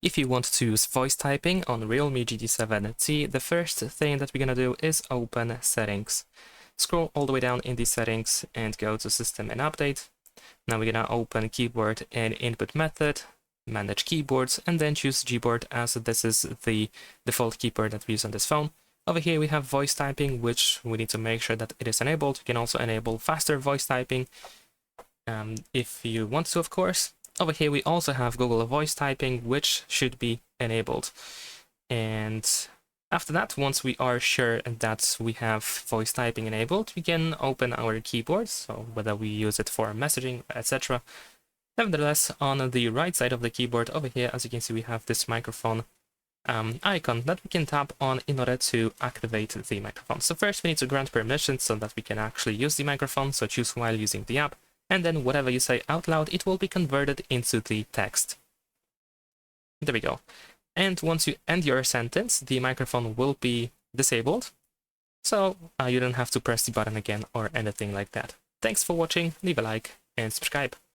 If you want to use voice typing on Realme GT 7T, the first thing that we're gonna do is open Settings. Scroll all the way down in the Settings and go to System and Update. Now we're gonna open Keyboard and Input Method, Manage Keyboards, and then choose Gboard, as this is the default keyboard that we use on this phone. Over here we have voice typing, which we need to make sure that it is enabled. You can also enable faster voice typing if you want to, of course. Over here we also have Google Voice Typing, which should be enabled. And after that, once we are sure that we have voice typing enabled, we can open our keyboard, so whether we use it for messaging, etc. Nevertheless, on the right side of the keyboard over here, as you can see, we have this microphone icon that we can tap on in order to activate the microphone. So first we need to grant permission so that we can actually use the microphone, so choose while using the app, and then whatever you say out loud, it will be converted into the text. There we go. And once you end your sentence, the microphone will be disabled, so you don't have to press the button again or anything like that. Thanks for watching, leave a like and subscribe.